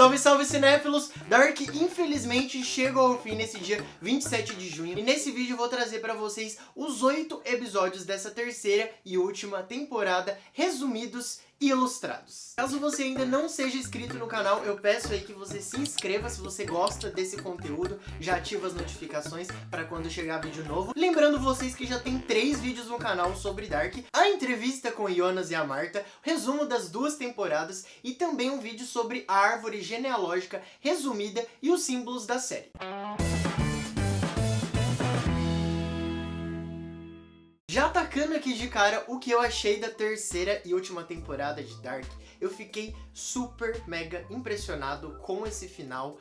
Salve, salve cinéfilos! Dark infelizmente chega ao fim nesse dia 27 de junho e nesse vídeo eu vou trazer pra vocês os 8 episódios dessa terceira e última temporada resumidos e ilustrados. Caso você ainda não seja inscrito no canal, eu peço aí que você se inscreva se você gosta desse conteúdo, já ativa as notificações para quando chegar vídeo novo. Lembrando vocês que já tem 3 vídeos no canal sobre Dark, a entrevista com o Jonas e a Marta, resumo das 2 temporadas e também um vídeo sobre a árvore genealógica resumida e os símbolos da série. Já atacando aqui de cara o que eu achei da terceira e última temporada de Dark, eu fiquei super mega impressionado com esse final,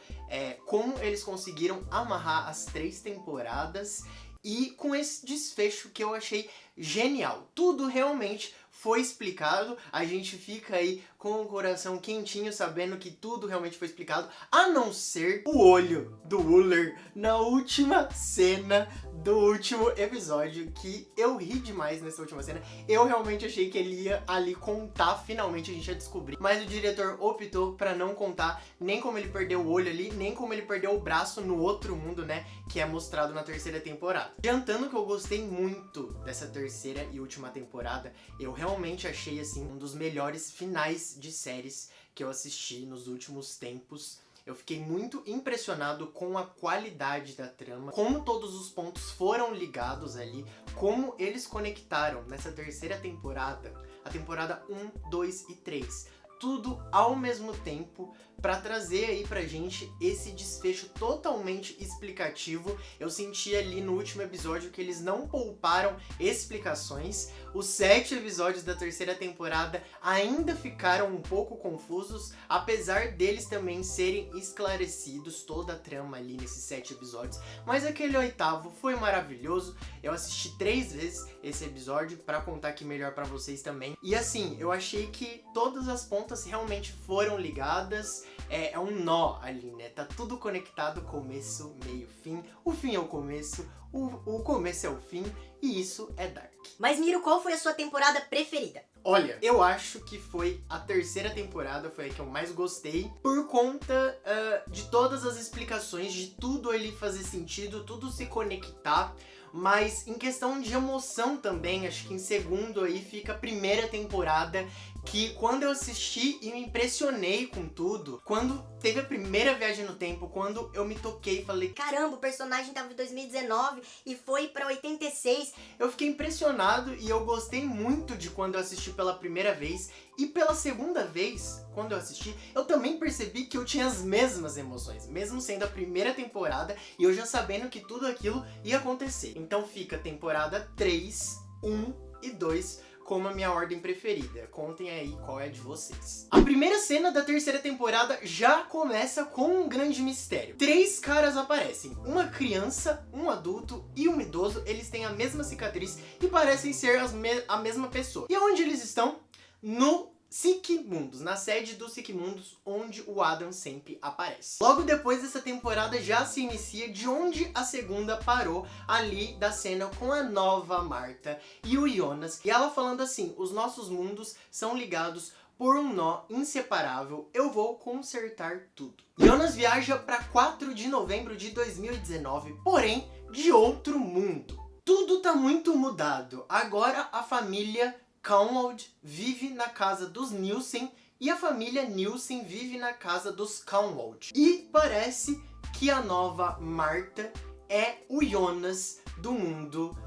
como eles conseguiram amarrar as 3 temporadas e com esse desfecho que eu achei genial. Tudo realmente foi explicado, a gente fica aí com o coração quentinho sabendo que tudo realmente foi explicado, a não ser o olho do Uller na última cena do último episódio, que eu ri demais nessa última cena. Eu realmente achei que ele ia ali contar, finalmente a gente ia descobrir, mas o diretor optou pra não contar nem como ele perdeu o olho ali, nem como ele perdeu o braço no outro mundo, né, que é mostrado na terceira temporada. Adiantando que eu gostei muito dessa terceira e última temporada, eu realmente achei assim um dos melhores finais de séries que eu assisti nos últimos tempos. Eu fiquei muito impressionado com a qualidade da trama, como todos os pontos foram ligados ali, como eles conectaram nessa terceira temporada, a temporada 1, 2 e 3. Tudo ao mesmo tempo pra trazer aí pra gente esse desfecho totalmente explicativo. Eu senti ali no último episódio que eles não pouparam explicações. Os 7 episódios da terceira temporada ainda ficaram um pouco confusos, apesar deles também serem esclarecidos, toda a trama ali nesses 7 episódios. Mas aquele 8º foi maravilhoso. Eu assisti 3 vezes esse episódio pra contar aqui melhor pra vocês também. E assim, eu achei que todas as pontas realmente foram ligadas. É um nó ali, né? Tá tudo conectado, começo, meio, fim. O fim é o começo, o começo é o fim, e isso é Dark. Mas Miro, qual foi a sua temporada preferida? Olha, eu acho que foi a terceira temporada, foi a que eu mais gostei, por conta de todas as explicações, de tudo ali fazer sentido, tudo se conectar. Mas em questão de emoção também, acho que em segundo aí fica a primeira temporada, que quando eu assisti e me impressionei com tudo, quando teve a primeira viagem no tempo, quando eu me toquei e falei, caramba, o personagem tava em 2019 e foi pra 86. Eu fiquei impressionado e eu gostei muito de quando eu assisti pela primeira vez. E pela segunda vez, quando eu assisti, eu também percebi que eu tinha as mesmas emoções, mesmo sendo a primeira temporada e eu já sabendo que tudo aquilo ia acontecer. Então fica temporada 3, 1 e 2 como a minha ordem preferida. Contem aí qual é a de vocês. A primeira cena da terceira temporada já começa com um grande mistério. 3 caras aparecem. Uma criança, um adulto e um idoso. Eles têm a mesma cicatriz e parecem ser a mesma pessoa. E onde eles estão? No Siquemundos, na sede do Siquemundos, onde o Adam sempre aparece. Logo depois dessa temporada já se inicia de onde a segunda parou, ali da cena com a nova Marta e o Jonas. E ela falando assim, os nossos mundos são ligados por um nó inseparável, eu vou consertar tudo. Jonas viaja para 4 de novembro de 2019, porém de outro mundo. Tudo tá muito mudado. Agora a família Kaunwald vive na casa dos Nielsen e a família Nielsen vive na casa dos Kaunwald. E parece que a nova Marta é o Jonas do mundo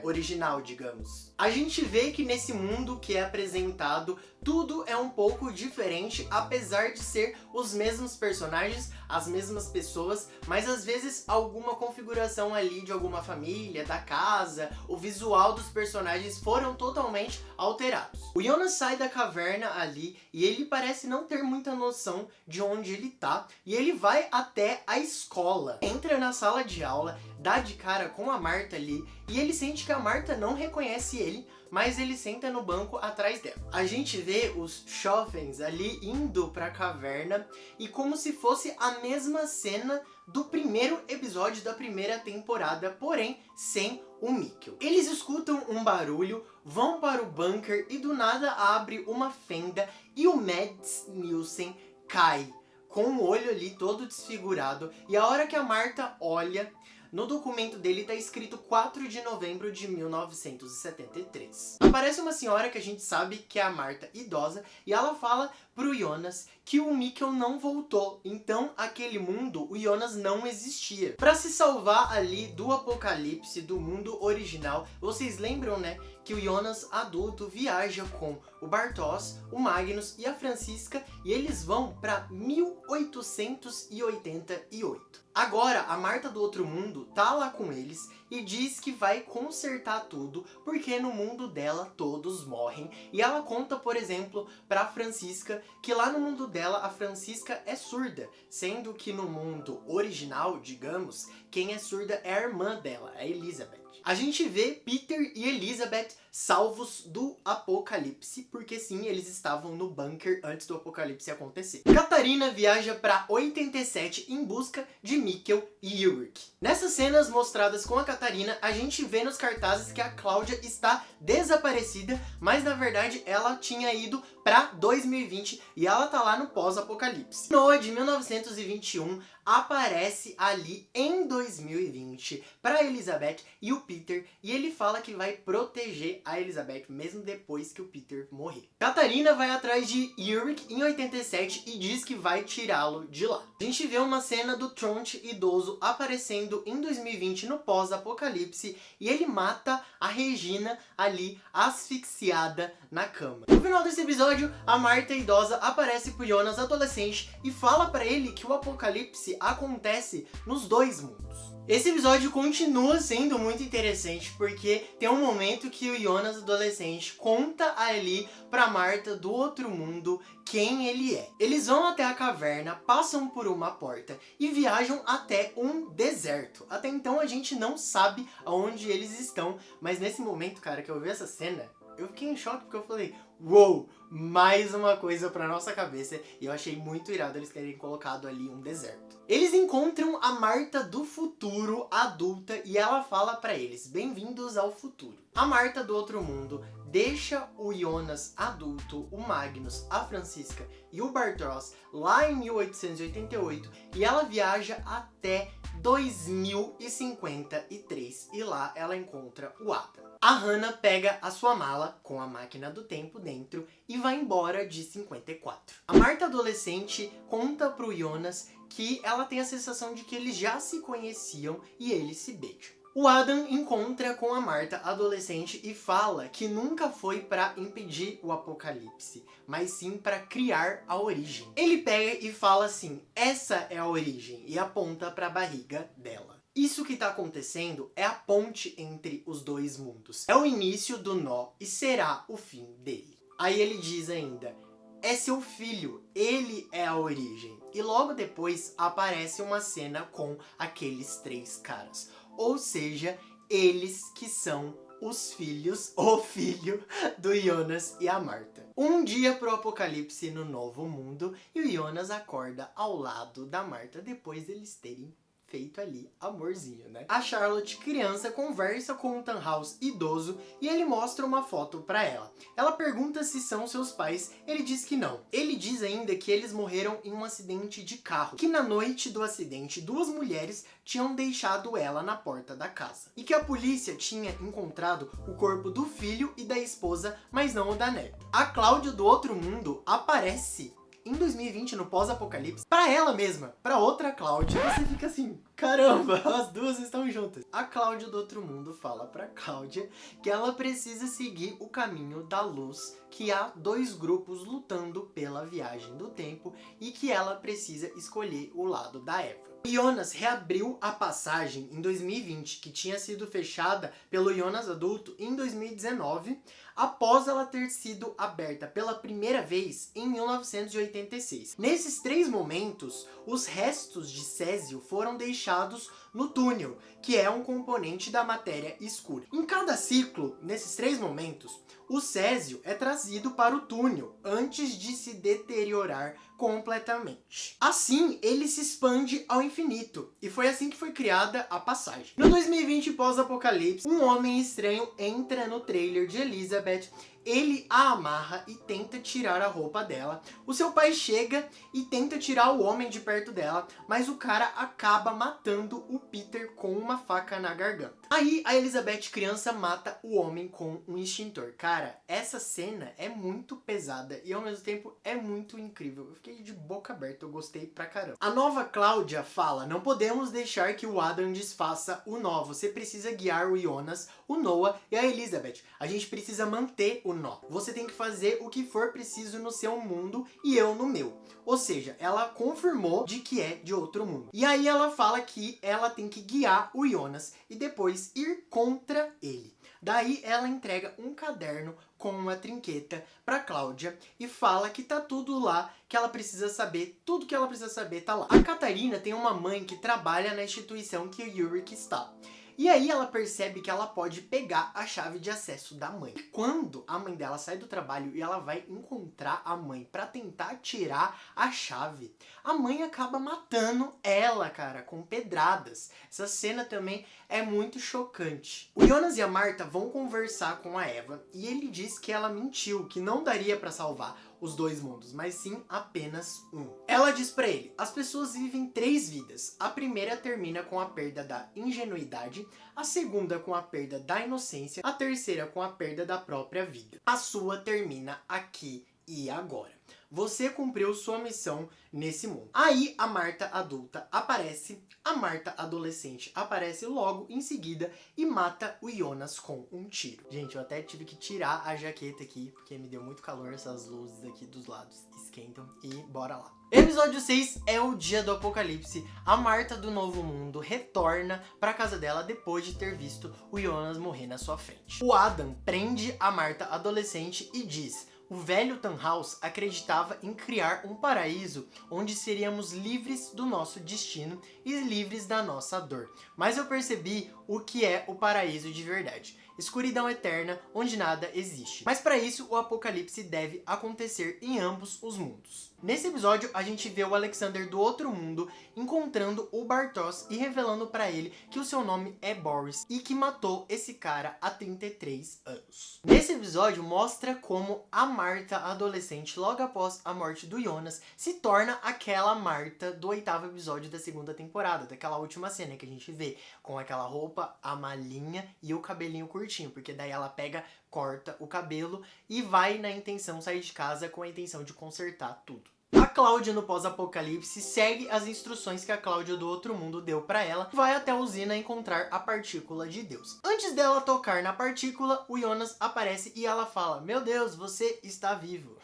original, digamos. A gente vê que nesse mundo que é apresentado, tudo é um pouco diferente, apesar de ser os mesmos personagens, as mesmas pessoas, mas às vezes alguma configuração ali de alguma família, da casa, o visual dos personagens foram totalmente alterados. O Jonas sai da caverna ali e ele parece não ter muita noção de onde ele tá, e ele vai até a escola. Entra na sala de aula, dá de cara com a Marta ali, e ele sente que a Marta não reconhece ele, mas ele senta no banco atrás dela. A gente vê os Schoffens ali indo pra caverna e como se fosse a mesma cena do primeiro episódio da primeira temporada, porém sem o Mikkel. Eles escutam um barulho, vão para o bunker e do nada abre uma fenda e o Mads Nielsen cai com o olho ali todo desfigurado, e a hora que a Marta olha, no documento dele tá escrito 4 de novembro de 1973. Aparece uma senhora que a gente sabe que é a Marta idosa, e ela fala pro Jonas que o Mikkel não voltou, então aquele mundo, o Jonas não existia. Pra se salvar ali do apocalipse do mundo original, vocês lembram, né, que o Jonas adulto viaja com o Bartosz, o Magnus e a Franziska, e eles vão pra 1888. Agora, a Marta do outro mundo tá lá com eles e diz que vai consertar tudo, porque no mundo dela todos morrem. E ela conta, por exemplo, pra Franziska que lá no mundo dela a Franziska é surda, sendo que no mundo original, digamos, quem é surda é a irmã dela, a Elizabeth. A gente vê Peter e Elizabeth salvos do apocalipse, porque sim, eles estavam no bunker antes do apocalipse acontecer. Catarina viaja para 87 em busca de Mikkel e Ulrich. Nessas cenas mostradas com a Catarina, a gente vê nos cartazes que a Cláudia está desaparecida, mas na verdade ela tinha ido para 2020 e ela tá lá no pós-apocalipse. Noah de 1921 aparece ali em 2020 para Elizabeth e o Peter, e ele fala que vai proteger a Elizabeth mesmo depois que o Peter morrer. Catarina vai atrás de Ulrich em 87 e diz que vai tirá-lo de lá. A gente vê uma cena do Tronte idoso aparecendo em 2020 no pós-apocalipse, e ele mata a Regina ali asfixiada na cama. No final desse episódio, a Marta idosa aparece pro Jonas adolescente e fala pra ele que o apocalipse acontece nos dois mundos. Esse episódio continua sendo muito interessante porque tem um momento que o Jonas adolescente conta ali pra Marta do outro mundo quem ele é. Eles vão até a caverna, passam por uma porta e viajam até um deserto. Até então a gente não sabe aonde eles estão, mas nesse momento, cara, que eu vi essa cena, eu fiquei em choque porque eu falei, uou, mais uma coisa pra nossa cabeça, e eu achei muito irado eles terem colocado ali um deserto. Eles encontram a Marta do futuro, adulta, e ela fala pra eles, bem-vindos ao futuro. A Marta do outro mundo deixa o Jonas adulto, o Magnus, a Franziska e o Bartosz lá em 1888, e ela viaja até 2053, e lá ela encontra o Adam. A Hannah pega a sua mala com a máquina do tempo dentro e vai embora de 54. A Marta adolescente conta pro Jonas que ela tem a sensação de que eles já se conheciam e eles se beijam. O Adam encontra com a Marta adolescente e fala que nunca foi para impedir o apocalipse, mas sim para criar a origem. Ele pega e fala assim, essa é a origem, e aponta para a barriga dela. Isso que tá acontecendo é a ponte entre os dois mundos. É o início do nó e será o fim dele. Aí ele diz ainda, é seu filho, ele é a origem. E logo depois aparece uma cena com aqueles três caras. Ou seja, eles que são os filhos, o filho do Jonas e a Marta. Um dia pro apocalipse no novo mundo e o Jonas acorda ao lado da Marta depois deles terem feito ali amorzinho, né? A Charlotte, criança, conversa com o Tannhaus idoso e ele mostra uma foto pra ela. Ela pergunta se são seus pais, ele diz que não. Ele diz ainda que eles morreram em um acidente de carro, que na noite do acidente duas mulheres tinham deixado ela na porta da casa. E que a polícia tinha encontrado o corpo do filho e da esposa, mas não o da neta. A Cláudia do outro mundo aparece em 2020, no pós-apocalipse, pra ela mesma, pra outra Cláudia. Você fica assim, caramba, as duas estão juntas. A Cláudia do outro mundo fala pra Cláudia que ela precisa seguir o caminho da luz, que há dois grupos lutando pela viagem do tempo e que ela precisa escolher o lado da Eva. Jonas reabriu a passagem em 2020, que tinha sido fechada pelo Jonas adulto em 2019, após ela ter sido aberta pela primeira vez em 1986. Nesses três momentos, os restos de césio foram deixados no túnel, que é um componente da matéria escura. Em cada ciclo, nesses três momentos, o césio é trazido para o túnel antes de se deteriorar completamente. Assim, ele se expande ao infinito, e foi assim que foi criada a passagem. No 2020 pós-apocalipse, um homem estranho entra no trailer de Elizabeth. Ele a amarra e tenta tirar a roupa dela. O seu pai chega e tenta tirar o homem de perto dela, mas o cara acaba matando o Peter com uma faca na garganta. Aí a Elizabeth criança mata o homem com um extintor. Cara, essa cena é muito pesada e ao mesmo tempo é muito incrível. Eu fiquei de boca aberta, eu gostei pra caramba. A nova Cláudia fala: não podemos deixar que o Adam desfaça o nó. Você precisa guiar o Jonas, o Noah e a Elizabeth. A gente precisa manter o nó. Você tem que fazer o que for preciso no seu mundo e eu no meu. Ou seja, ela confirmou de que é de outro mundo. E aí ela fala que ela tem que guiar o Jonas e depois ir contra ele. Daí ela entrega um caderno com uma trinqueta pra Cláudia e fala que tá tudo lá que ela precisa saber, tudo que ela precisa saber tá lá. A Catarina tem uma mãe que trabalha na instituição que o Yurik está. E aí ela percebe que ela pode pegar a chave de acesso da mãe. E quando a mãe dela sai do trabalho e ela vai encontrar a mãe pra tentar tirar a chave, a mãe acaba matando ela, cara, com pedradas. Essa cena também é muito chocante. O Jonas e a Marta vão conversar com a Eva e ele diz que ela mentiu, que não daria pra salvar os dois mundos, mas sim apenas um. Ela diz pra ele: as pessoas vivem 3 vidas. A primeira termina com a perda da ingenuidade, a segunda com a perda da inocência, a terceira com a perda da própria vida. A sua termina aqui e agora. Você cumpriu sua missão nesse mundo. Aí a Marta adulta aparece, a Marta adolescente aparece logo em seguida e mata o Jonas com um tiro. Gente, eu até tive que tirar a jaqueta aqui, porque me deu muito calor, essas luzes aqui dos lados esquentam e bora lá. Episódio 6 é o dia do apocalipse. A Marta do Novo Mundo retorna pra casa dela depois de ter visto o Jonas morrer na sua frente. O Adam prende a Marta adolescente e diz: o velho Tannhaus acreditava em criar um paraíso onde seríamos livres do nosso destino e livres da nossa dor. Mas eu percebi o que é o paraíso de verdade. Escuridão eterna, onde nada existe. Mas para isso, o apocalipse deve acontecer em ambos os mundos. Nesse episódio, a gente vê o Alexander do outro mundo encontrando o Bartosz e revelando para ele que o seu nome é Boris e que matou esse cara há 33 anos. Nesse episódio, mostra como a Marta adolescente, logo após a morte do Jonas, se torna aquela Marta do 8º episódio da 2ª temporada, daquela última cena que a gente vê, com aquela roupa, a malinha e o cabelinho curtinho, porque daí ela pega, corta o cabelo e vai na intenção sair de casa com a intenção de consertar tudo. A Cláudia no pós-apocalipse segue as instruções que a Cláudia do outro mundo deu pra ela e vai até a usina encontrar a partícula de Deus. Antes dela tocar na partícula, o Jonas aparece e ela fala: meu Deus, você está vivo.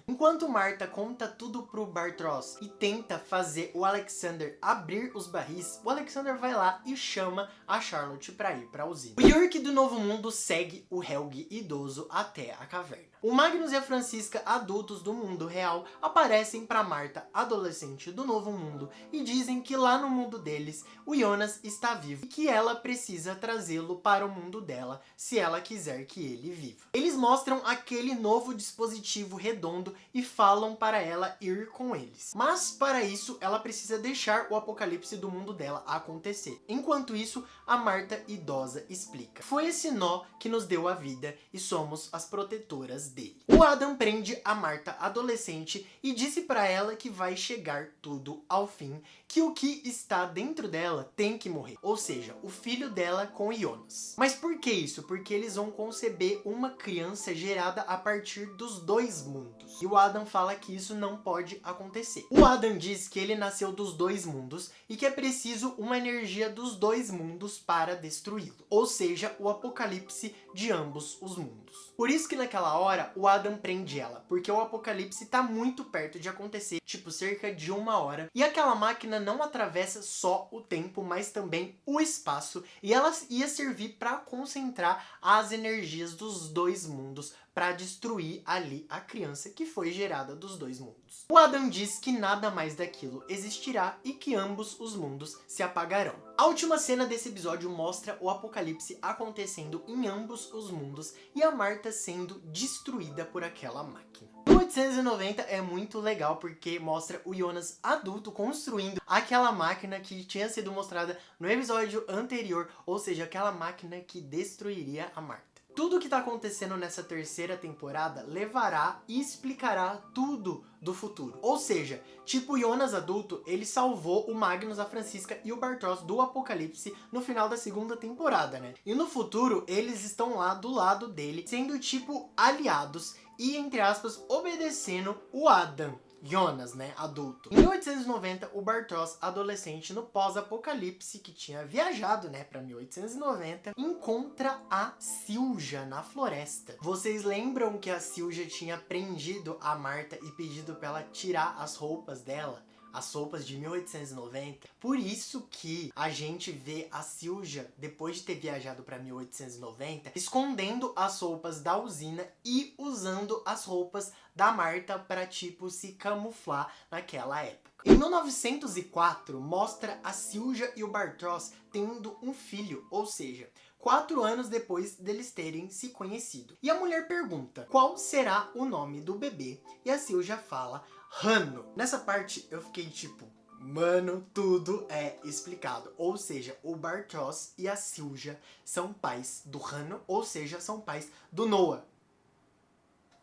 Enquanto Marta conta tudo pro Bartosz e tenta fazer o Alexander abrir os barris, o Alexander vai lá e chama a Charlotte pra ir pra usina. O Yurik do Novo Mundo segue o Helgi idoso até a caverna. O Magnus e a Francisca, adultos do mundo real, aparecem pra Marta, adolescente do Novo Mundo, e dizem que lá no mundo deles, o Jonas está vivo e que ela precisa trazê-lo para o mundo dela, se ela quiser que ele viva. Eles mostram aquele novo dispositivo redondo e falam para ela ir com eles. Mas para isso, ela precisa deixar o apocalipse do mundo dela acontecer. Enquanto isso, a Marta idosa explica: foi esse nó que nos deu a vida e somos as protetoras dele. O Adam prende a Marta adolescente e disse para ela que vai chegar tudo ao fim, que o que está dentro dela tem que morrer, ou seja, o filho dela com Jonas. Mas por que isso? Porque eles vão conceber uma criança gerada a partir dos 2 mundos. E o Adam fala que isso não pode acontecer. O Adam diz que ele nasceu dos 2 mundos e que é preciso uma energia dos 2 mundos para destruí-lo, ou seja, o apocalipse de ambos os mundos. Por isso que naquela hora o Adam prende ela, porque o apocalipse tá muito perto de acontecer, tipo cerca de 1 hora, e aquela máquina não atravessa só o tempo, mas também o espaço, e ela ia servir para concentrar as energias dos 2 mundos para destruir ali a criança que foi gerada dos dois mundos. O Adam diz que nada mais daquilo existirá e que ambos os mundos se apagarão. A última cena desse episódio mostra o apocalipse acontecendo em ambos os mundos e a Marta sendo destruída por aquela máquina. 1890 é muito legal porque mostra o Jonas adulto construindo aquela máquina que tinha sido mostrada no episódio anterior, ou seja, aquela máquina que destruiria a Marta. Tudo que tá acontecendo nessa terceira temporada levará e explicará tudo do futuro. Ou seja, tipo o Jonas adulto, ele salvou o Magnus, a Francisca e o Bartosz do apocalipse no final da segunda temporada, né? E no futuro, eles estão lá do lado dele, sendo tipo aliados e, entre aspas, obedecendo o Adam. Jonas, né, adulto. Em 1890, o Bartosz, adolescente no pós-apocalipse, que tinha viajado, né, pra 1890, encontra a Silja na floresta. Vocês lembram que a Silja tinha prendido a Marta e pedido pra ela tirar as roupas dela? As roupas de 1890. Por isso que a gente vê a Silja, depois de ter viajado para 1890, escondendo as roupas da usina e usando as roupas da Marta para, tipo, se camuflar naquela época. Em 1904, mostra a Silja e o Bartosz tendo um filho, ou seja, 4 anos depois deles terem se conhecido. E a mulher pergunta, qual será o nome do bebê? E a Silja fala, Hanno. Nessa parte eu fiquei tipo, mano, tudo é explicado. Ou seja, o Bartosz e a Silja são pais do Hanno, ou seja, são pais do Noah.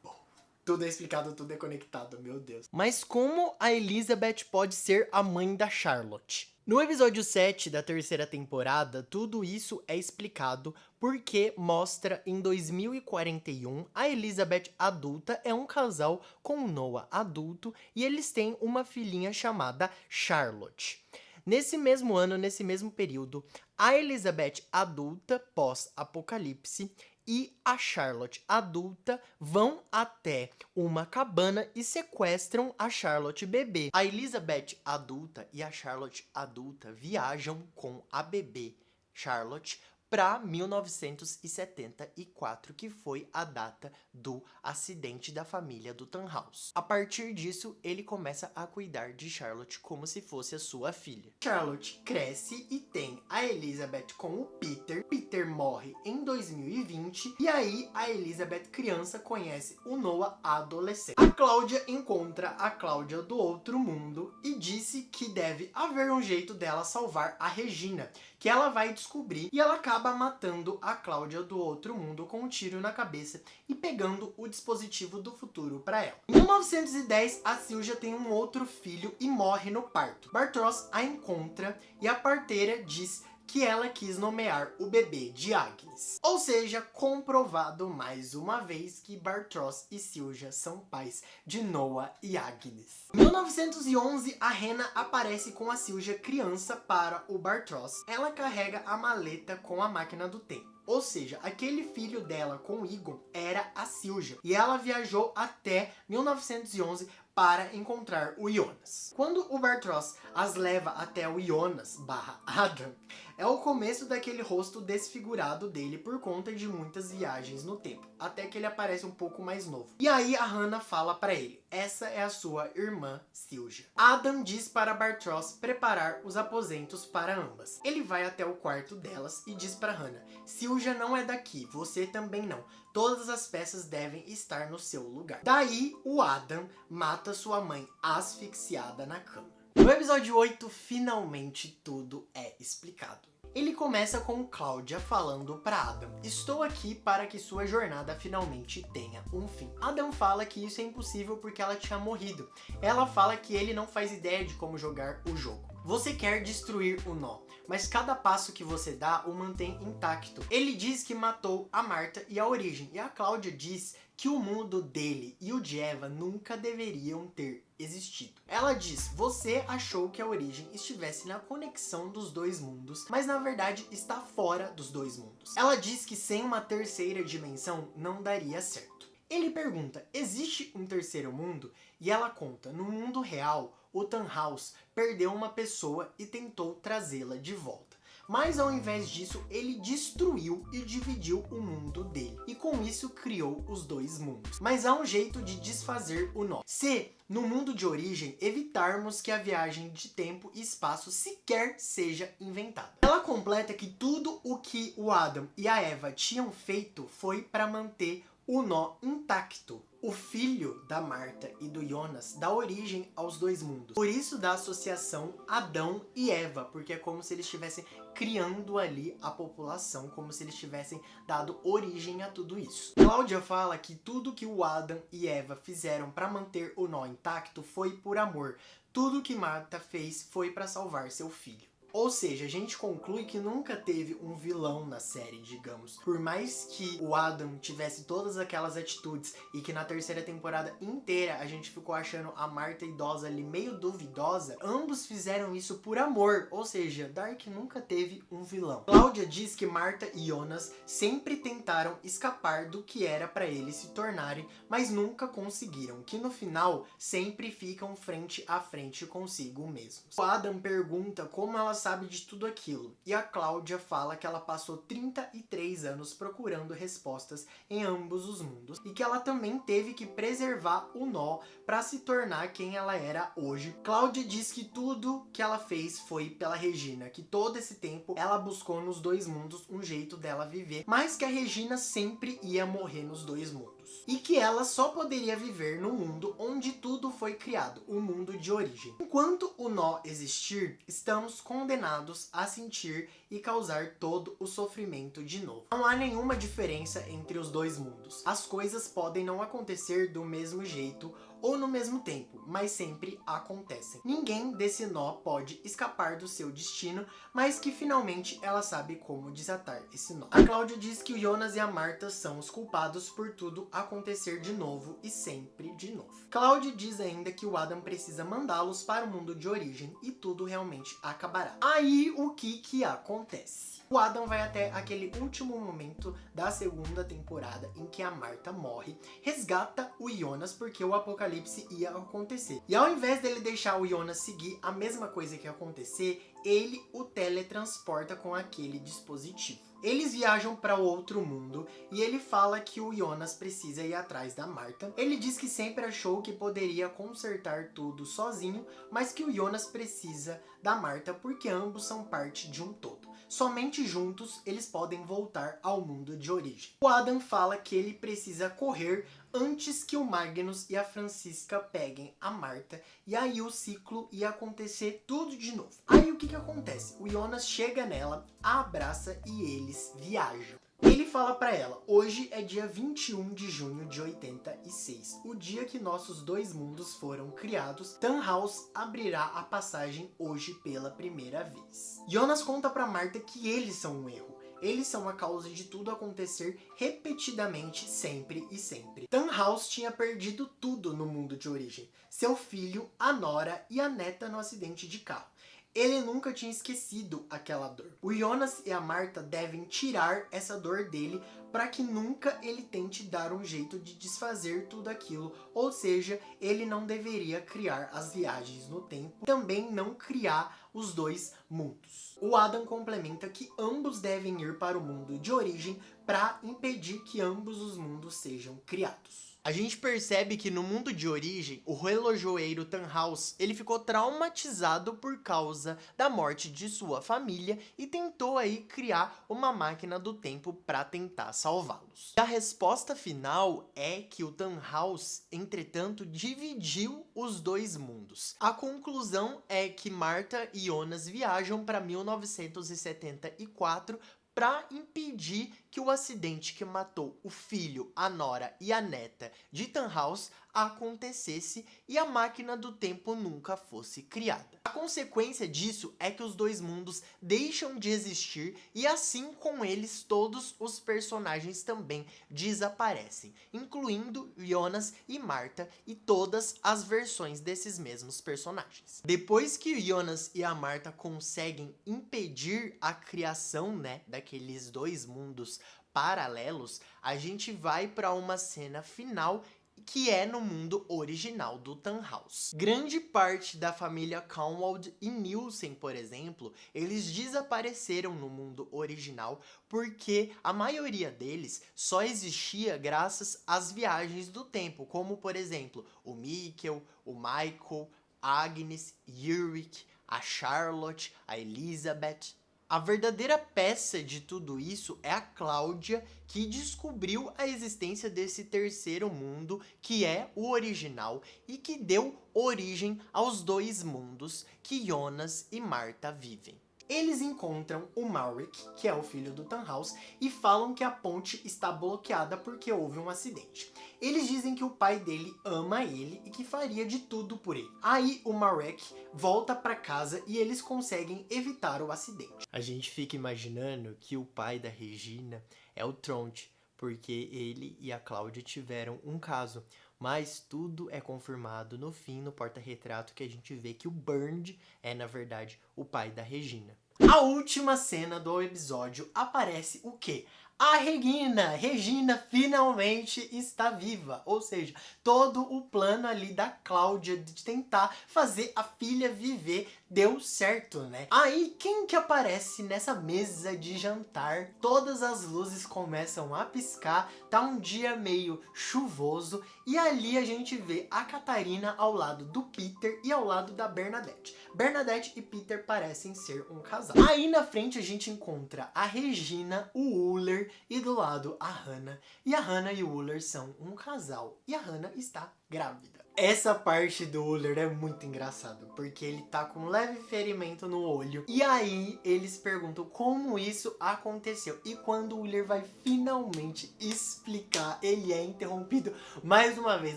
Bom, tudo é explicado, tudo é conectado, meu Deus. Mas como a Elizabeth pode ser a mãe da Charlotte? No episódio 7 da terceira temporada, tudo isso é explicado porque mostra em 2041 a Elizabeth adulta é um casal com o Noah adulto e eles têm uma filhinha chamada Charlotte. Nesse mesmo ano, nesse mesmo período, a Elizabeth adulta pós-apocalipse e a Charlotte adulta vão até uma cabana e sequestram a Charlotte bebê. A Elizabeth adulta e a Charlotte adulta viajam com a bebê Charlotte para 1974, que foi a data do acidente da família do Tannhaus. A partir disso, ele começa a cuidar de Charlotte como se fosse a sua filha. Charlotte cresce e tem a Elizabeth com o Peter. Peter morre em 2020 e aí a Elizabeth criança conhece o Noah adolescente. A Cláudia encontra a Cláudia do outro mundo e disse que deve haver um jeito dela salvar a Regina, que ela vai descobrir, e ela acaba matando a Cláudia do outro mundo com um tiro na cabeça e pegando o dispositivo do futuro para ela. Em 1910, a Silja tem um outro filho e morre no parto. Bartosz a encontra e a parteira diz que ela quis nomear o bebê de Agnes. Ou seja, comprovado mais uma vez que Bartosz e Silja são pais de Noah e Agnes. Em 1911, a Rena aparece com a Silja criança para o Bartosz. Ela carrega a maleta com a máquina do tempo. Ou seja, aquele filho dela com o Egon era a Silja. E ela viajou até 1911 para encontrar o Jonas. Quando o Bartosz as leva até o Jonas / Adam, é o começo daquele rosto desfigurado dele por conta de muitas viagens no tempo, até que ele aparece um pouco mais novo. E aí a Hannah fala para ele, essa é a sua irmã Silja. Adam diz para Bartosz preparar os aposentos para ambas. Ele vai até o quarto delas e diz para Hannah, Silja não é daqui, você também não. Todas as peças devem estar no seu lugar. Daí o Adam mata sua mãe asfixiada na cama. No episódio 8, finalmente tudo é explicado. Ele começa com Cláudia falando para Adam, estou aqui para que sua jornada finalmente tenha um fim. Adam fala que isso é impossível porque ela tinha morrido. Ela fala que ele não faz ideia de como jogar o jogo. Você quer destruir o nó, mas cada passo que você dá o mantém intacto. Ele diz que matou a Marta e a Origem, e a Cláudia diz que o mundo dele e o de Eva nunca deveriam ter existido. Ela diz, você achou que a Origem estivesse na conexão dos dois mundos, mas na verdade está fora dos dois mundos. Ela diz que sem uma terceira dimensão não daria certo. Ele pergunta, existe um terceiro mundo? E ela conta, no mundo real, o Tannhaus perdeu uma pessoa e tentou trazê-la de volta. Mas ao invés disso, ele destruiu e dividiu o mundo dele. E com isso criou os dois mundos. Mas há um jeito de desfazer o nó. Se, no mundo de origem, evitarmos que a viagem de tempo e espaço sequer seja inventada. Ela completa que tudo o que o Adam e a Eva tinham feito foi para manter o nó intacto. O filho da Marta e do Jonas dá origem aos dois mundos. Por isso da associação Adão e Eva, porque é como se eles estivessem criando ali a população, como se eles tivessem dado origem a tudo isso. Cláudia fala que tudo que o Adam e Eva fizeram para manter o nó intacto foi por amor. Tudo que Marta fez foi para salvar seu filho. Ou seja, a gente conclui que nunca teve um vilão na série, digamos. Por mais que o Adam tivesse todas aquelas atitudes e que na terceira temporada inteira a gente ficou achando a Marta idosa ali meio duvidosa, ambos fizeram isso por amor. Ou seja, Dark nunca teve um vilão. Cláudia diz que Marta e Jonas sempre tentaram escapar do que era para eles se tornarem, mas nunca conseguiram. Que no final sempre ficam frente a frente consigo mesmos. O Adam pergunta como ela sabe de tudo aquilo, e a Cláudia fala que ela passou 33 anos procurando respostas em ambos os mundos, e que ela também teve que preservar o nó para se tornar quem ela era hoje. Cláudia diz que tudo que ela fez foi pela Regina, que todo esse tempo ela buscou nos dois mundos um jeito dela viver, mas que a Regina sempre ia morrer nos dois mundos. E que ela só poderia viver no mundo onde tudo foi criado, o mundo de origem. Enquanto o nó existir, estamos condenados a sentir e causar todo o sofrimento de novo. Não há nenhuma diferença entre os dois mundos. As coisas podem não acontecer do mesmo jeito ou no mesmo tempo, mas sempre acontecem. Ninguém desse nó pode escapar do seu destino, mas que finalmente ela sabe como desatar esse nó. A Cláudia diz que o Jonas e a Marta são os culpados por tudo acontecer de novo e sempre de novo. Cláudia diz ainda que o Adam precisa mandá-los para o mundo de origem e tudo realmente acabará. Aí o que acontece? O Adam vai até aquele último momento da segunda temporada em que a Marta morre, resgata o Jonas porque o apocalipse ia acontecer. E ao invés dele deixar o Jonas seguir a mesma coisa que ia acontecer, ele o teletransporta com aquele dispositivo. Eles viajam para outro mundo e ele fala que o Jonas precisa ir atrás da Marta. Ele diz que sempre achou que poderia consertar tudo sozinho, mas que o Jonas precisa da Marta porque ambos são parte de um todo. Somente juntos eles podem voltar ao mundo de origem. O Adam fala que ele precisa correr antes que o Magnus e a Francisca peguem a Marta, e aí o ciclo ia acontecer tudo de novo. Aí o que acontece? O Jonas chega nela, a abraça e eles viajam. Ele fala pra ela, hoje é dia 21 de junho de 86, o dia que nossos dois mundos foram criados. Tannhaus abrirá a passagem hoje pela primeira vez. Jonas conta pra Marta que eles são um erro. Eles são a causa de tudo acontecer repetidamente, sempre e sempre. Tannhaus tinha perdido tudo no mundo de origem. Seu filho, a nora e a neta no acidente de carro. Ele nunca tinha esquecido aquela dor. O Jonas e a Marta devem tirar essa dor dele para que nunca ele tente dar um jeito de desfazer tudo aquilo. Ou seja, ele não deveria criar as viagens no tempo, também não criar os dois mundos. O Adam complementa que ambos devem ir para o mundo de origem para impedir que ambos os mundos sejam criados. A gente percebe que no mundo de origem, o relojoeiro Tannhaus, ele ficou traumatizado por causa da morte de sua família e tentou aí criar uma máquina do tempo para tentar salvá-los. A resposta final é que o Tannhaus, entretanto, dividiu os dois mundos. A conclusão é que Marta e Jonas viajam para 1974 para impedir que o acidente que matou o filho, a nora e a neta de Tannhaus acontecesse e a máquina do tempo nunca fosse criada. A consequência disso é que os dois mundos deixam de existir e assim com eles todos os personagens também desaparecem, incluindo Jonas e Marta e todas as versões desses mesmos personagens. Depois que Jonas e a Marta conseguem impedir a criação, daqueles dois mundos paralelos, a gente vai para uma cena final que é no mundo original do Tannhaus. Grande parte da família Kahnwald e Nielsen, por exemplo, eles desapareceram no mundo original porque a maioria deles só existia graças às viagens do tempo, como por exemplo, o Mikkel, o Michael, Agnes, Ulrich, a Charlotte, a Elizabeth. A verdadeira peça de tudo isso é a Cláudia, que descobriu a existência desse terceiro mundo, que é o original, e que deu origem aos dois mundos que Jonas e Marta vivem. Eles encontram o Maurik, que é o filho do Tannhaus, e falam que a ponte está bloqueada porque houve um acidente. Eles dizem que o pai dele ama ele e que faria de tudo por ele. Aí o Marek volta para casa e eles conseguem evitar o acidente. A gente fica imaginando que o pai da Regina é o Tronte, porque ele e a Cláudia tiveram um caso. Mas tudo é confirmado no fim, no porta-retrato, que a gente vê que o Bernd é, na verdade, o pai da Regina. A última cena do episódio aparece o quê? A Regina finalmente está viva, ou seja, todo o plano ali da Cláudia de tentar fazer a filha viver deu certo, né? Aí, quem que aparece nessa mesa de jantar? Todas as luzes começam a piscar, tá um dia meio chuvoso, e ali a gente vê a Catarina ao lado do Peter e ao lado da Bernadette. Bernadette e Peter parecem ser um casal. Aí na frente a gente encontra a Regina, o Uller e do lado a Hannah. E a Hannah e o Uller são um casal. E a Hannah está grávida. Essa parte do Uller é muito engraçado, porque ele tá com um leve ferimento no olho. E aí eles perguntam como isso aconteceu. E quando o Uller vai finalmente explicar, ele é interrompido mais uma vez.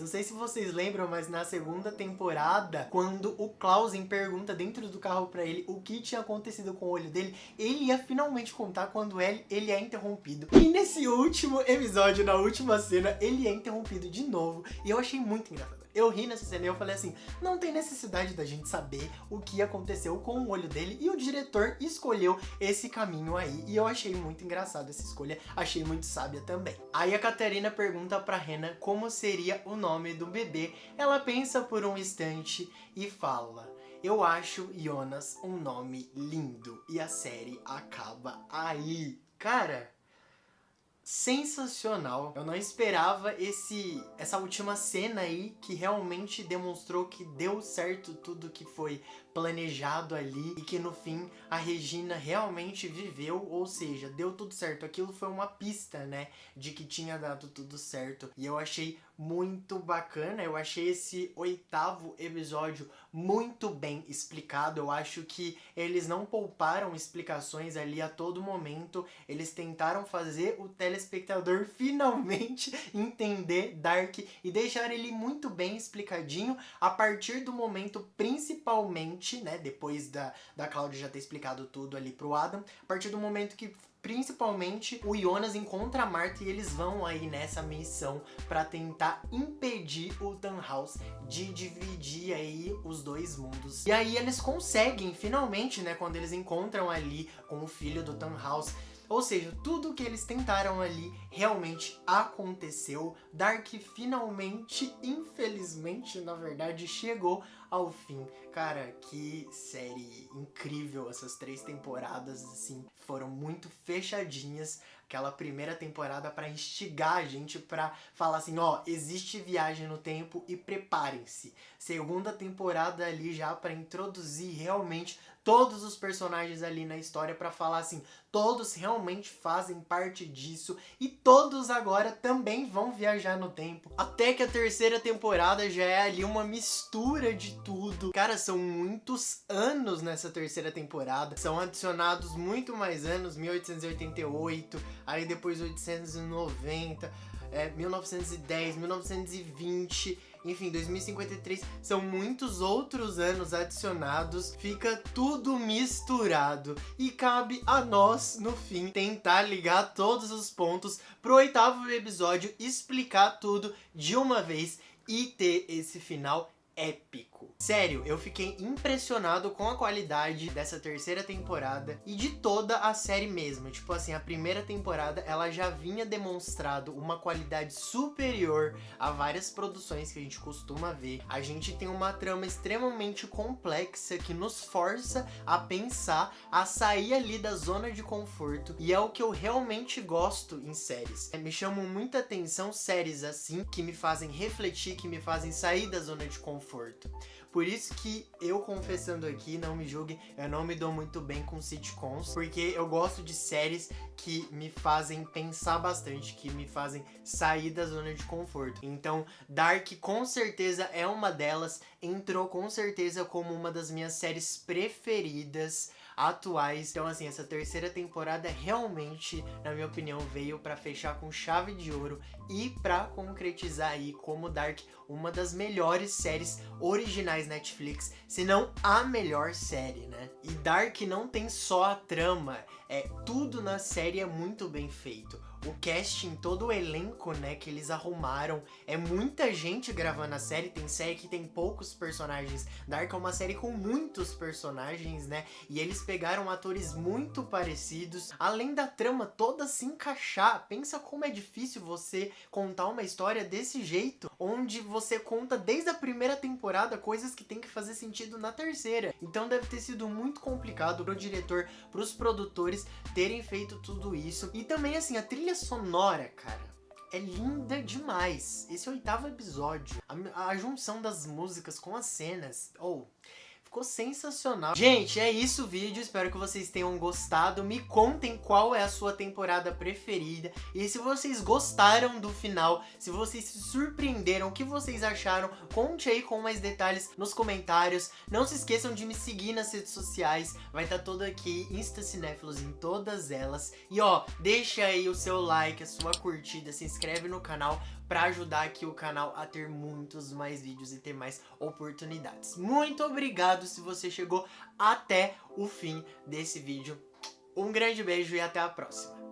Não sei se vocês lembram, mas na segunda temporada, quando o Clausen pergunta dentro do carro pra ele o que tinha acontecido com o olho dele, ele ia finalmente contar quando ele é interrompido. E nesse último episódio, na última cena, ele é interrompido de novo. E eu achei muito engraçado. Eu ri nessa cena e eu falei assim, não tem necessidade da gente saber o que aconteceu com o olho dele, e o diretor escolheu esse caminho aí, e eu achei muito engraçado essa escolha, achei muito sábia também. Aí a Catarina pergunta pra Hannah como seria o nome do bebê, ela pensa por um instante e fala, eu acho Jonas um nome lindo, e a série acaba aí. Cara, sensacional. Eu não esperava essa última cena aí, que realmente demonstrou que deu certo tudo que foi planejado ali e que no fim a Regina realmente viveu, ou seja, deu tudo certo. Aquilo foi uma pista, né, de que tinha dado tudo certo. E eu achei muito bacana, eu achei esse 8º episódio muito bem explicado. Eu acho que eles não pouparam explicações ali a todo momento. Eles tentaram fazer o telespectador finalmente entender Dark e deixar ele muito bem explicadinho a partir do momento, principalmente, né, depois da Cláudia já ter explicado tudo ali pro Adam, a partir do momento que principalmente o Jonas encontra a Marta e eles vão aí nessa missão pra tentar impedir o Tannhaus de dividir aí os dois mundos. E aí eles conseguem finalmente, né, quando eles encontram ali com o filho do Tannhaus. Ou seja, tudo que eles tentaram ali realmente aconteceu. Dark finalmente, infelizmente, na verdade, chegou ao fim. Cara, que série incrível. Essas 3 temporadas, assim, foram muito fechadinhas. Aquela primeira temporada pra instigar a gente pra falar assim, ó, existe viagem no tempo e preparem-se. Segunda temporada ali já pra introduzir realmente todos os personagens ali na história pra falar assim, todos realmente fazem parte disso e todos agora também vão viajar no tempo. Até que a 3ª temporada já é ali uma mistura de tudo. Cara, são muitos anos nessa 3ª temporada. São adicionados muito mais anos, 1888, aí depois 890, 1910, 1920... enfim, 2053, são muitos outros anos adicionados, fica tudo misturado e cabe a nós, no fim, tentar ligar todos os pontos pro 8º episódio, explicar tudo de uma vez e ter esse final épico. elenco. Sério, eu fiquei impressionado com a qualidade dessa terceira temporada e de toda a série mesmo. Tipo assim, a primeira temporada ela já vinha demonstrado uma qualidade superior a várias produções que a gente costuma ver. A gente tem uma trama extremamente complexa que nos força a pensar, a sair ali da zona de conforto, e é o que eu realmente gosto em séries. Me chamam muita atenção séries assim, que me fazem refletir, que me fazem sair da zona de conforto. Por isso que eu, confessando aqui, não me julguem, eu não me dou muito bem com sitcoms, porque eu gosto de séries que me fazem pensar bastante, que me fazem sair da zona de conforto. Então, Dark com certeza é uma delas, entrou com certeza como uma das minhas séries preferidas atuais. Então assim, essa terceira temporada realmente, na minha opinião, veio pra fechar com chave de ouro e pra concretizar aí como Dark uma das melhores séries originais Netflix, se não a melhor série, né? E Dark não tem só a trama, tudo na série é muito bem feito. O casting, todo o elenco, né, que eles arrumaram, é muita gente gravando a série. Tem série que tem poucos personagens. Dark é uma série com muitos personagens, né, e eles pegaram atores muito parecidos, além da trama toda se encaixar. Pensa como é difícil você contar uma história desse jeito, onde você conta desde a primeira temporada coisas que tem que fazer sentido na terceira. Então deve ter sido muito complicado pro diretor, pros produtores terem feito tudo isso. E também assim, a trilha sonora, cara, é linda demais. Esse 8º episódio, a junção das músicas com as cenas, ficou sensacional. Gente, é isso o vídeo, espero que vocês tenham gostado. Me contem qual é a sua temporada preferida e se vocês gostaram do final, se vocês se surpreenderam, o que vocês acharam, conte aí com mais detalhes nos comentários. Não se esqueçam de me seguir nas redes sociais, vai estar todo aqui, Insta Cinéfilos em todas elas. E deixa aí o seu like, a sua curtida, se inscreve no canal para ajudar aqui o canal a ter muitos mais vídeos e ter mais oportunidades. Muito obrigado se você chegou até o fim desse vídeo. Um grande beijo e até a próxima.